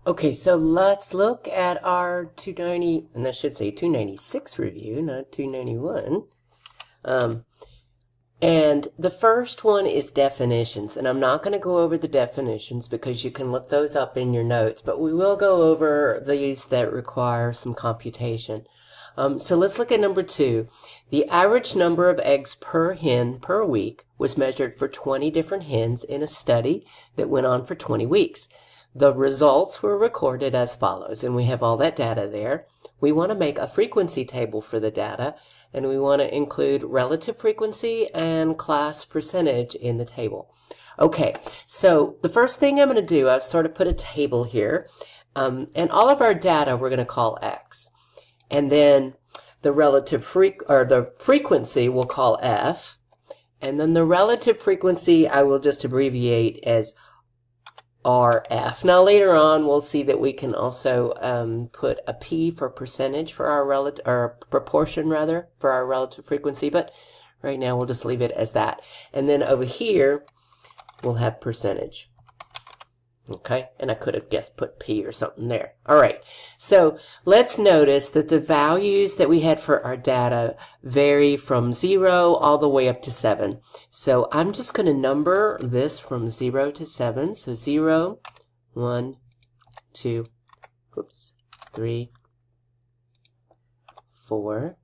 Okay, so let's look at our 290, and I should say 296 review, not 291. And the first one is definitions, and I'm not going to go over the definitions because you can look those up in your notes, but we will go over these that require some computation. So let's look at number 2. The average number of eggs per hen per week was measured for 20 different hens in a study that went on for 20 weeks. The results were recorded as follows, and we have all that data there. We want to make a frequency table for the data, and we want to include relative frequency and class percentage in the table. Okay, so the first thing I'm going to do, I've sort of put a table here, and all of our data we're going to call X. And then the relative frequency we'll call F, and then the relative frequency I will just abbreviate as RF. Now later on we'll see that we can also put a P for percentage for our relative, or proportion rather, for our relative frequency, but right now we'll just leave it as that. And then over here we'll have percentage. Okay, and I could have guessed put P or something there. All right, so let's notice that the values that we had for our data vary from 0 all the way up to 7. So I'm just going to number this from 0 to 7. So 0, 1, 2, 3, 4,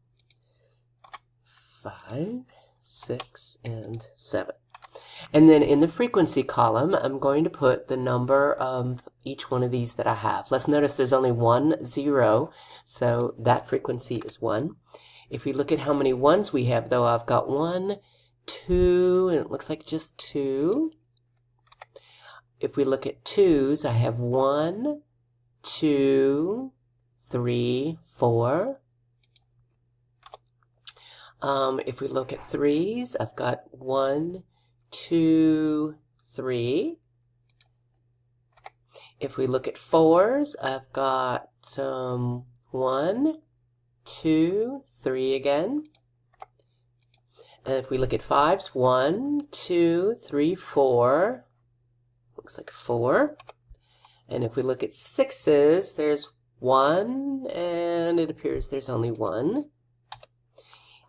5, 6, and 7. And then in the frequency column, I'm going to put the number of each one of these that I have. Let's notice there's only 1 0, so that frequency is 1. If we look at how many ones we have, though, I've got 1, 2, and it looks like just 2. If we look at 2s, I have 1, 2, 3, 4. If we look at 3s, I've got 1, 2, 3. If we look at 4s, I've got 1, 2, 3 again. And if we look at 5s, 1, 2, 3, 4. Looks like 4. And if we look at 6s, there's 1, and it appears there's only 1.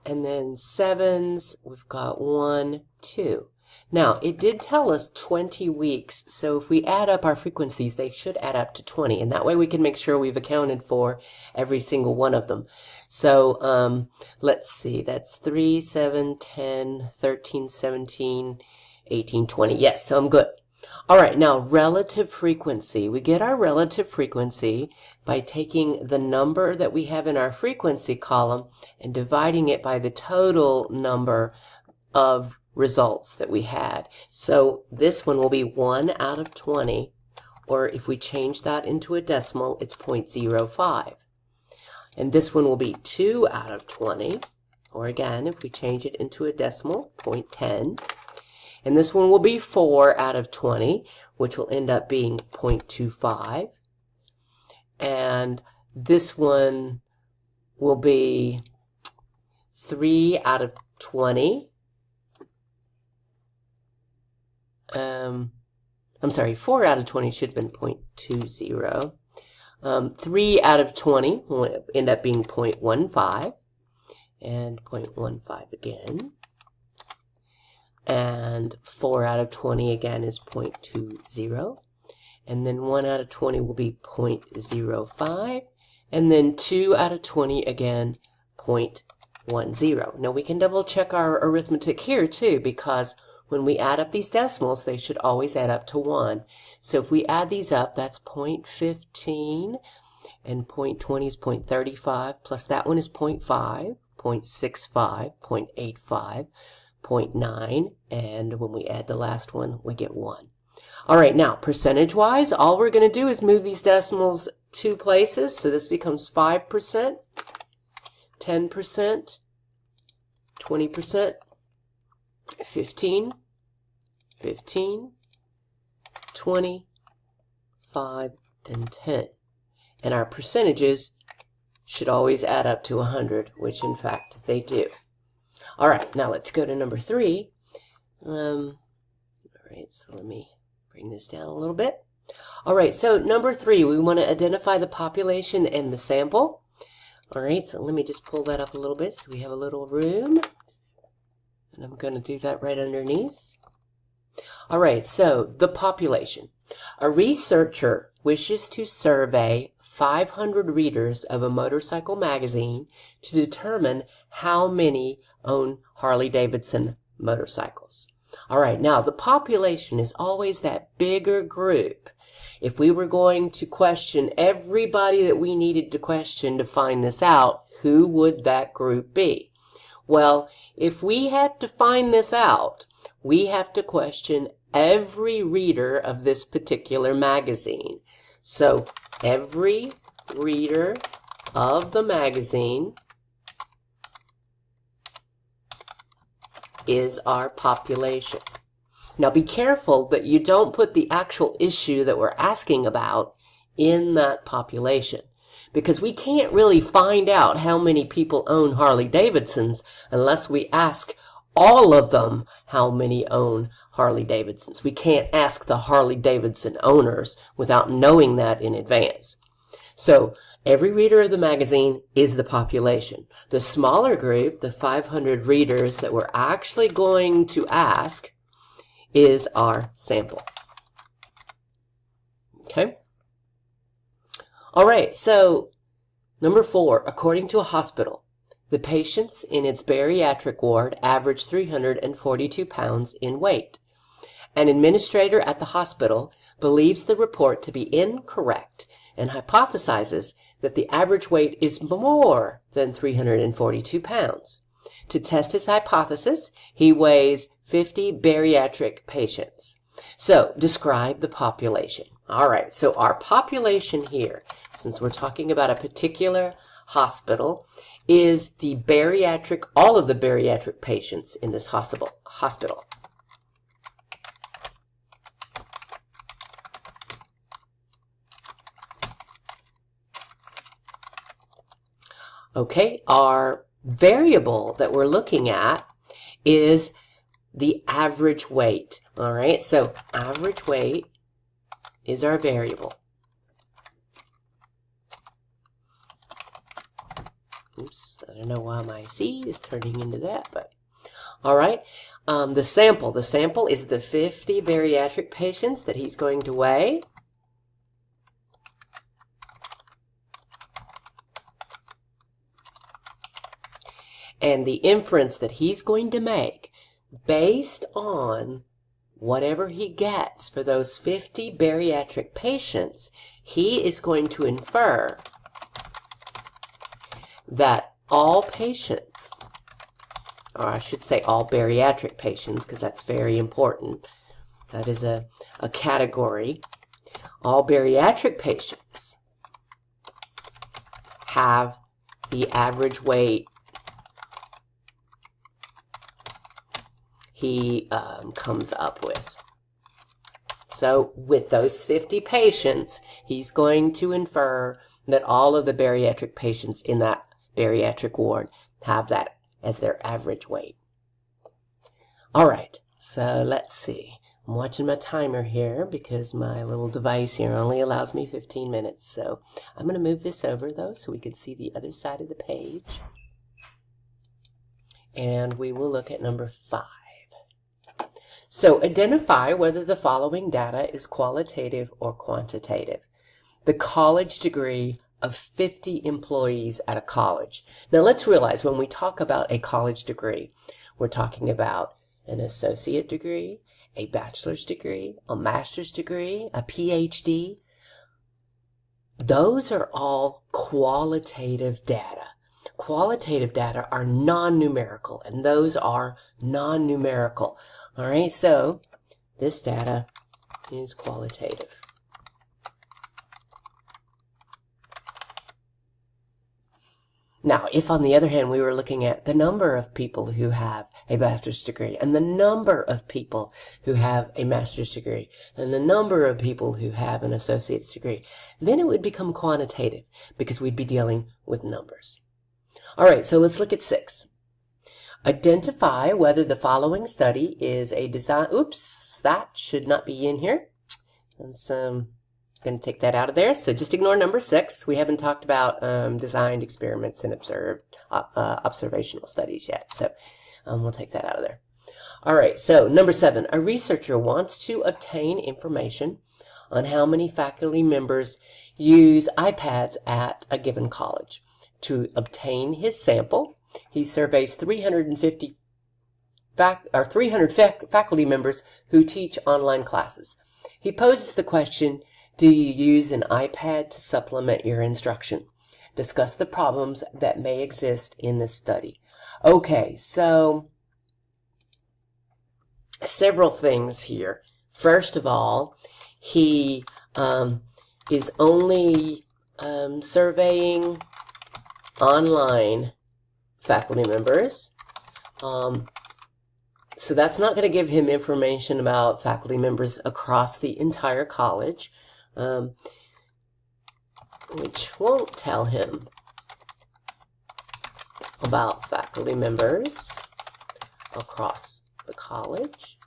And then 7s, we've got 1, 2. Now, it did tell us 20 weeks, so if we add up our frequencies, they should add up to 20, and that way we can make sure we've accounted for every single one of them. So let's see, that's 3, 7, 10, 13, 17, 18, 20. Yes, so I'm good. All right, now relative frequency. We get our relative frequency by taking the number that we have in our frequency column and dividing it by the total number of results that we had. So this one will be 1 out of 20, or if we change that into a decimal, it's 0.05. And this one will be 2 out of 20, or again, if we change it into a decimal, 0.10. And this one will be 4 out of 20, which will end up being 0.25. And this one will be 3 out of 20. I'm sorry, 4 out of 20 should have been 0.20. 3 out of 20 will end up being 0.15, and 0.15 again. And 4 out of 20 again is 0.20. And then 1 out of 20 will be 0.05. And then 2 out of 20 again, 0.10. Now we can double check our arithmetic here too, because when we add up these decimals, they should always add up to 1. So if we add these up, that's 0.15, and 0.20 is 0.35, plus that one is 0.5, 0.65, 0.85, 0.9, and when we add the last one, we get 1. All right, now percentage-wise, all we're going to do is move these decimals 2 places, so this becomes 5%, 10%, 20%, 15, 15, 20, 5, and 10. And our percentages should always add up to 100, which in fact they do. All right, now let's go to number 3. All right, so let me bring this down a little bit. All right, so number 3, we want to identify the population and the sample. All right, so let me just pull that up a little bit so we have a little room. And I'm going to do that right underneath. All right, so the population. A researcher wishes to survey 500 readers of a motorcycle magazine to determine how many own Harley-Davidson motorcycles. All right, now the population is always that bigger group. If we were going to question everybody that we needed to question to find this out, who would that group be? Well, if we have to find this out, we have to question every reader of this particular magazine. So every reader of the magazine is our population. Now be careful that you don't put the actual issue that we're asking about in that population, because we can't really find out how many people own Harley-Davidsons unless we ask all of them how many own Harley-Davidsons. We can't ask the Harley-Davidson owners without knowing that in advance. So every reader of the magazine is the population. The smaller group, the 500 readers that we're actually going to ask, is our sample. Okay? All right, so number 4, according to a hospital, the patients in its bariatric ward average 342 pounds in weight. An administrator at the hospital believes the report to be incorrect and hypothesizes that the average weight is more than 342 pounds. To test his hypothesis, he weighs 50 bariatric patients. So, describe the population. All right, so our population here, since we're talking about a particular hospital, is the bariatric, all of the bariatric patients in this hospital. Okay, our variable that we're looking at is the average weight. All right, so average weight is our variable. Oops, I don't know why my C is turning into that, but all right. The sample is the 50 bariatric patients that he's going to weigh. And the inference that he's going to make based on whatever he gets for those 50 bariatric patients, he is going to infer that all patients, or I should say all bariatric patients, because that's very important. That is a category. All bariatric patients have the average weight he comes up with. So with those 50 patients, he's going to infer that all of the bariatric patients in that bariatric ward have that as their average weight. All right, so let's see. I'm watching my timer here because my little device here only allows me 15 minutes. So I'm going to move this over, though, so we can see the other side of the page. And we will look at number 5. So identify whether the following data is qualitative or quantitative. The college degree of 50 employees at a college. Now let's realize when we talk about a college degree, we're talking about an associate degree, a bachelor's degree, a master's degree, a PhD. Those are all qualitative data. Qualitative data are non-numerical, and those are non-numerical. All right, so this data is qualitative. Now, if on the other hand we were looking at the number of people who have a bachelor's degree and the number of people who have a master's degree and the number of people who have an associate's degree, then it would become quantitative because we'd be dealing with numbers. All right, so let's look at 6. Identify whether the following study is a design. Oops, that should not be in here. Let's going to take that out of there. So just ignore number 6. We haven't talked about designed experiments and observed observational studies yet. So we'll take that out of there. All right, so number 7. A researcher wants to obtain information on how many faculty members use iPads at a given college. To obtain his sample, he surveys 300 faculty members who teach online classes. He poses the question, do you use an iPad to supplement your instruction? Discuss the problems that may exist in this study. Okay, so several things here. First of all, he is only surveying online faculty members. So that's not going to give him information about faculty members across the entire college, which won't tell him about faculty members across the college.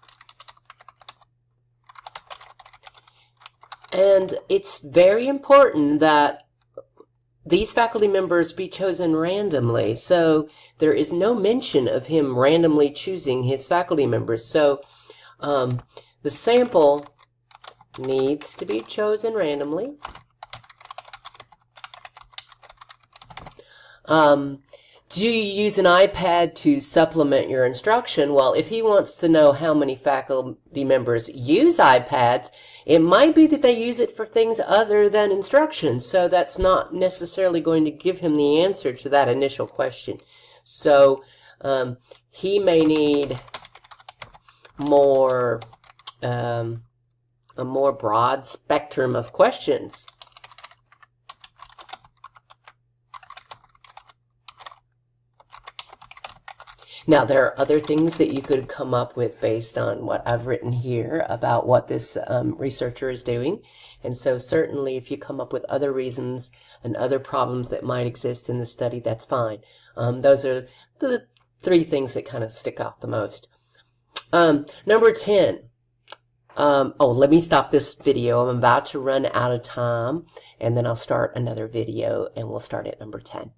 And it's very important that these faculty members be chosen randomly. So there is no mention of him randomly choosing his faculty members. So the sample needs to be chosen randomly. Do you use an iPad to supplement your instruction? Well, if he wants to know how many faculty members use iPads, it might be that they use it for things other than instruction. So that's not necessarily going to give him the answer to that initial question. So he may need more a more broad spectrum of questions. Now, there are other things that you could come up with based on what I've written here about what this researcher is doing. And so certainly if you come up with other reasons and other problems that might exist in the study, that's fine. Those are the 3 things that kind of stick out the most. Number 10. Let me stop this video. I'm about to run out of time, and then I'll start another video, and we'll start at number 10.